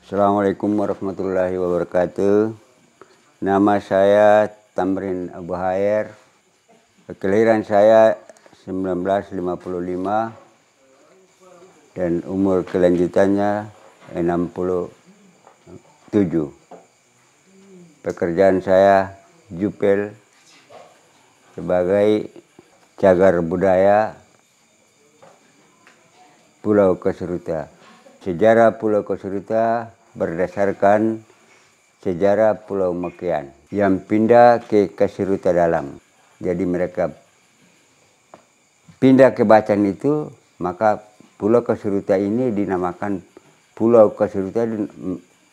Assalamualaikum warahmatullahi wabarakatuh. Nama saya Tamrin Abu Hair. Kelahiran saya 1955 dan umur kelanjutannya 67. Pekerjaan saya jupel sebagai cagar budaya Pulau Kasuruta. Sejarah Pulau Kasuruta berdasarkan sejarah Pulau Makian yang pindah ke Kasuruta Dalam. Jadi mereka pindah ke Bacan itu, maka Pulau Kasuruta ini dinamakan Pulau Kasuruta.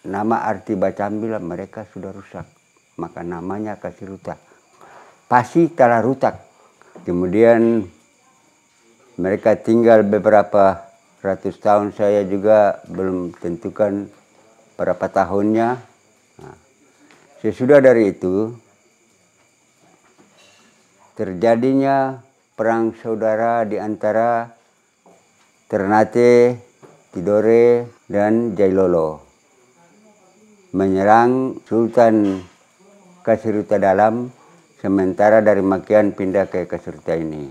Nama arti Bacan bilang mereka sudah rusak, maka namanya Kasuruta. Pasti telah rutak. Kemudian mereka tinggal beberapa ratus tahun, saya juga belum tentukan berapa tahunnya. Nah, sesudah dari itu terjadinya perang saudara di antara Ternate, Tidore, dan Jailolo menyerang Sultan Kasuruta Dalam, sementara dari Makian pindah ke Kasuruta ini.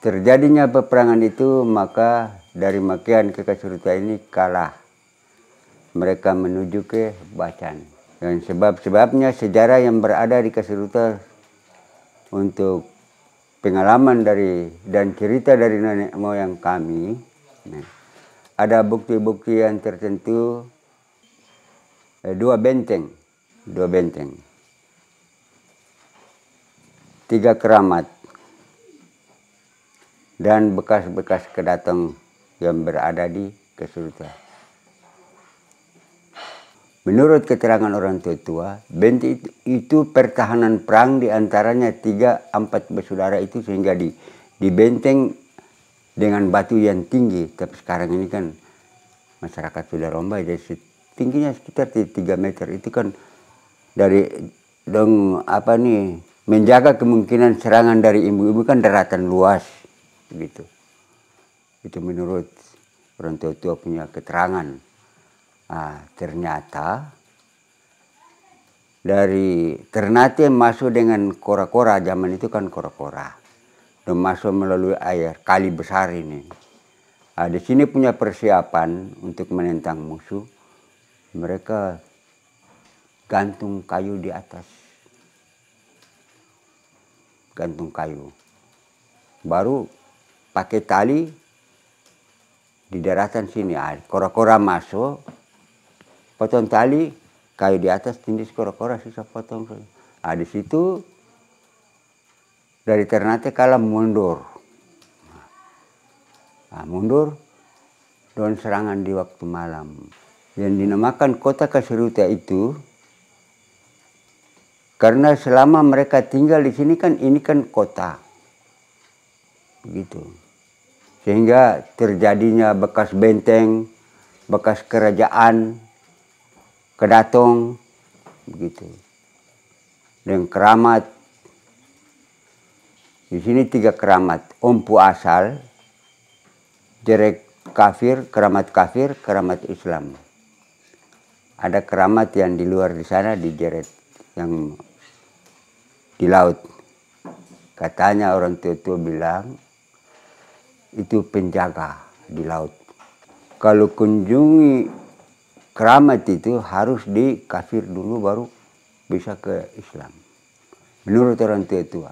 Terjadinya peperangan itu, maka dari Makian ke Kasuruta ini kalah. Mereka menuju ke Bacan. Dan sebab-sebabnya sejarah yang berada di Kasuruta untuk pengalaman dari dan cerita dari nenek moyang kami, ada bukti-bukti yang tertentu, dua benteng, 3 keramat, dan bekas-bekas kedatang yang berada di Kasuruta. Menurut keterangan orang tua, benteng itu pertahanan perang di antaranya 3-4 bersaudara itu, sehingga dibenteng dengan batu yang tinggi. Tapi sekarang ini kan masyarakat sudah rombai, jadi tingginya sekitar 3 meter. Itu kan dari menjaga kemungkinan serangan dari ibu-ibu, kan daratan luas gitu. Itu menurut orang tua punya keterangan. Ternyata dari Ternate masuk dengan kora-kora, zaman itu kan kora-kora, dan masuk melalui air kali besar ini. Di sini punya persiapan untuk menentang musuh. Mereka gantung kayu di atas, gantung kayu, baru pakai tali di daratan sini. Kora-kora masuk, potong tali, kayu di atas, tindis kora-kora, sisa potong. Di situ dari Ternate kalah mundur. Mundur dan serangan di waktu malam. Yang dinamakan kota Kasuruta itu karena selama mereka tinggal di sini kan, ini kan kota, gitu. Sehingga terjadinya bekas benteng, bekas kerajaan, kedatong, begitu. Dan keramat, di sini 3 keramat, Ompu Asal, Jerek Kafir, keramat Islam. Ada keramat yang di luar di sana, di Jeret, yang di laut. Katanya orang tua bilang itu penjaga di laut. Kalau kunjungi keramat itu harus di kafir dulu, baru bisa ke Islam, menurut orang tua.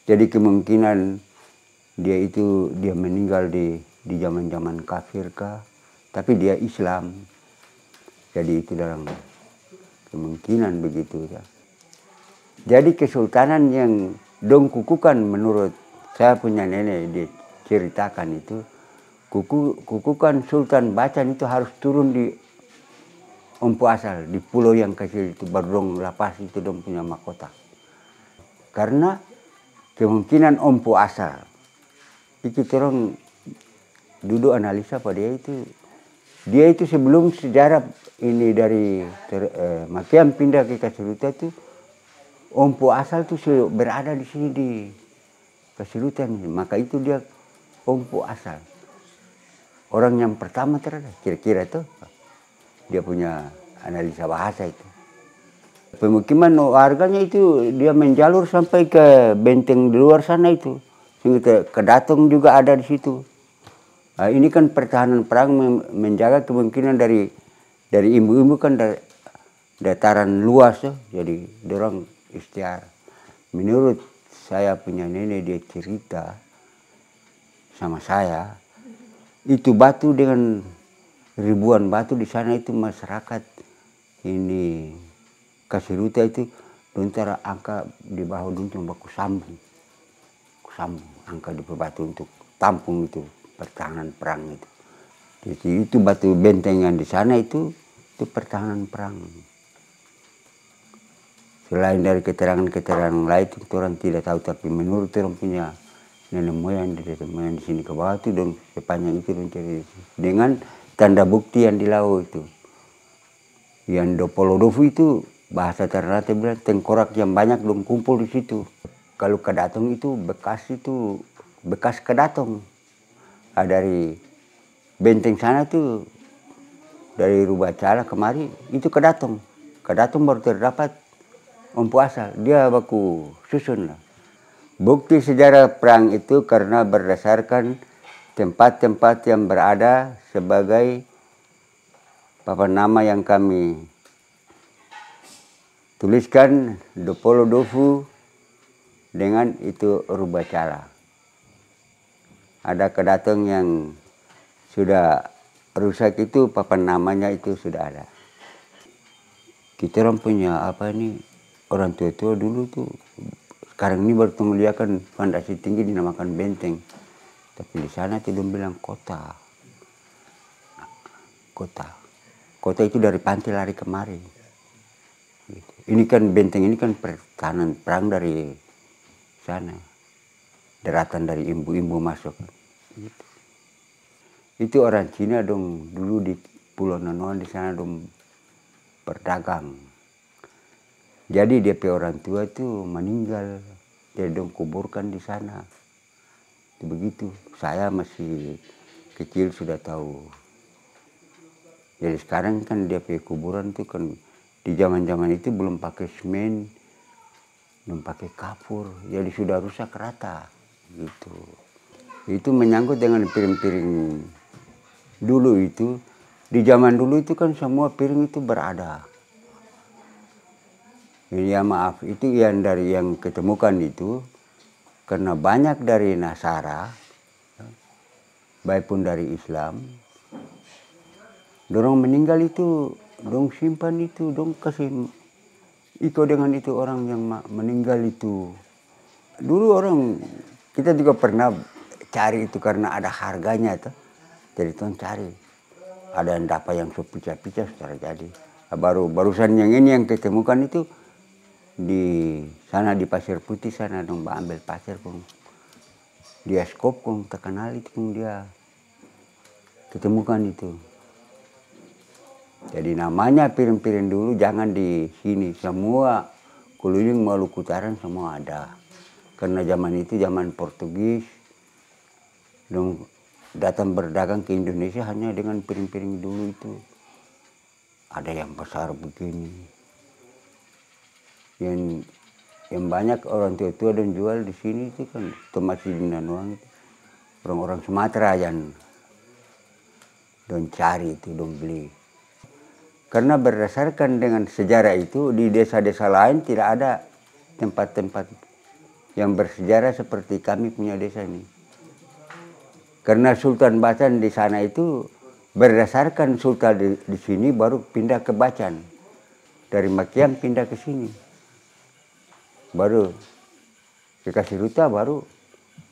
Jadi kemungkinan dia meninggal di zaman-zaman kafir kah, tapi dia Islam. Jadi itu dalam kemungkinan begitu ya. Jadi kesultanan yang dong kukukan, menurut saya punya nenek dia ceritakan itu, kukukan Sultan Bacan itu harus turun di Ompu Asal, di pulau yang kecil itu, baru dong lapas, itu dong punya mahkota. Karena kemungkinan Ompu Asal itu orang duduk analisa pada dia itu sebelum sejarah ini dari Makian pindah ke Kasuruta itu, Ompu Asal itu berada di sini di Kasuruta, maka itu dia Ompu Asal. orang yang pertama terada, kira-kira tuh dia punya analisa bahasa itu. Pemukiman warganya itu dia menjalur sampai ke benteng di luar sana itu, sehingga kedatong juga ada di situ. Nah, ini kan pertahanan perang menjaga kemungkinan dari imbu-imbu kan dari dataran luas tuh, jadi dorong istiar. Menurut saya punya nenek dia cerita sama saya, itu batu dengan ribuan batu di sana itu masyarakat ini Kasiruta itu dontara angka di bawah duntung baku sambung, angka di batu untuk tampung itu pertahanan perang itu. Jadi itu batu benteng yang di sana itu pertahanan perang. Selain dari keterangan-keterangan lain itu orang tidak tahu, tapi menurut orang punya nenek moyang di sini ke bawah itu dan sepanjang itu dengan tanda bukti yang di laut itu. Yang Dopolodofu itu bahasa Ternate bilang tengkorak yang banyak dong kumpul di situ. Kalau kedatong itu bekas kedatong. Dari benteng sana tuh dari Rubacala kemari itu kedatong. Kedatong baru terdapat Ompu Asal. Dia baku susun lah. Bukti sejarah perang itu karena berdasarkan tempat-tempat yang berada sebagai papan nama yang kami tuliskan Dopolodofu dengan itu Rubacala. Ada kedatong yang sudah rusak itu papan namanya itu sudah ada. Kita orang punya orang tua-tua dulu tuh, sekarang ini baru melihatkan fondasi tinggi dinamakan benteng. Tapi di sana tidak bilang kota. Kota itu dari pantai lari kemari. Ini kan benteng ini kan pertahanan perang dari sana. Daratan dari imbu-imbu masuk. Gitu. Itu orang Cina dong dulu di Pulau Nonoan di sana dong berdagang. Jadi DP orang tua itu meninggal, jadi dong kuburkan di sana. Itu begitu. Saya masih kecil sudah tahu. Jadi sekarang kan DP kuburan itu kan di zaman-zaman itu belum pakai semen, belum pakai kapur, jadi sudah rusak rata gitu. Itu menyangkut dengan piring-piring dulu itu. Di zaman dulu itu kan semua piring itu berada. Ya maaf, itu yang dari yang ketemukan itu karena banyak dari Nasara, baik pun dari Islam, dorong meninggal itu dong simpan itu, dong kasih ikut dengan itu orang yang meninggal itu. Dulu orang, kita juga pernah cari itu karena ada harganya tuh. Jadi tuan cari. Ada yang dapat yang sepicah-picah secara jadi. Barusan yang ini yang ketemukan itu di sana di Pasir Putih sana dong ambil pasir pun. Dia skop kong terkenal itu pun dia ketemukan itu. Jadi namanya piring-piring dulu jangan di sini, semua keliling Maluku Utara semua ada. Karena zaman itu zaman Portugis, dong datang berdagang ke Indonesia hanya dengan piring-piring dulu itu. Ada yang besar begini. Yang banyak orang tua-tua dan jual di sini itu kan masih di Nanuang itu. Orang-orang Sumatera yang dong cari itu, dong beli. Karena berdasarkan dengan sejarah itu di desa-desa lain tidak ada tempat-tempat yang bersejarah seperti kami punya desa ini. Karena Sultan Bacan di sana itu berdasarkan Sultan di sini baru pindah ke Bacan. Dari Makian pindah ke sini. Baru ke Kasiruta baru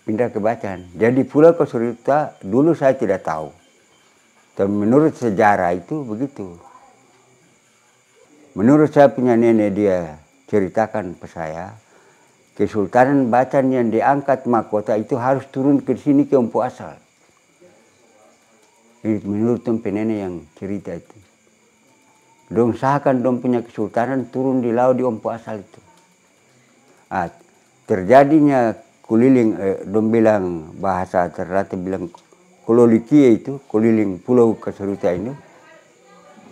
pindah ke Bacan. Jadi Pulau Kasiruta dulu saya tidak tahu. Tapi menurut sejarah itu begitu. Menurut saya punya nenek dia ceritakan ke saya, Kesultanan Bacan yang diangkat mahkota itu harus turun ke sini ke Ompu Asal. Ini menurut nenek yang cerita itu. Dong sahkan dong punya kesultanan turun di laut di Ompu Asal itu. Terjadinya kuliling, dong bilang bahasa Ternate bilang Kololikie itu, keliling Pulau Kasuruta ini.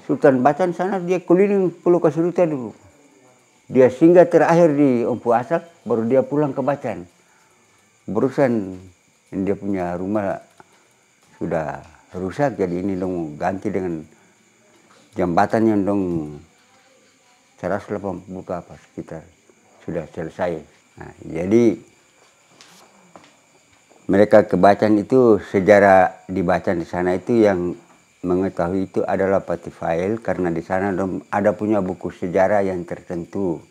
Sultan Batan sana dia keliling Pulau Kasuruta dulu. Dia singgah terakhir di Ompu Asal, baru dia pulang ke Batan. Berusan dia punya rumah sudah rusak, jadi ini dong ganti dengan jembatan yang dong 180 apa sekitar sudah selesai. Nah, jadi mereka ke Batan itu, sejarah di Batan di sana itu yang mengetahui itu adalah Patifael, karena di sana ada punya buku sejarah yang tertentu.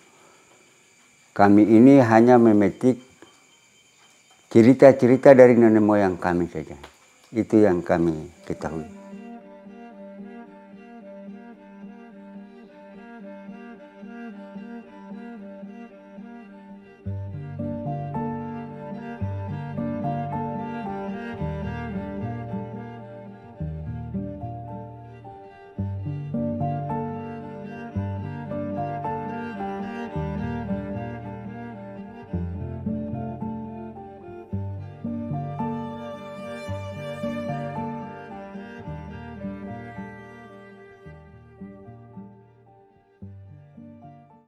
Kami ini hanya memetik cerita-cerita dari nenek moyang kami saja. Itu yang kami ketahui.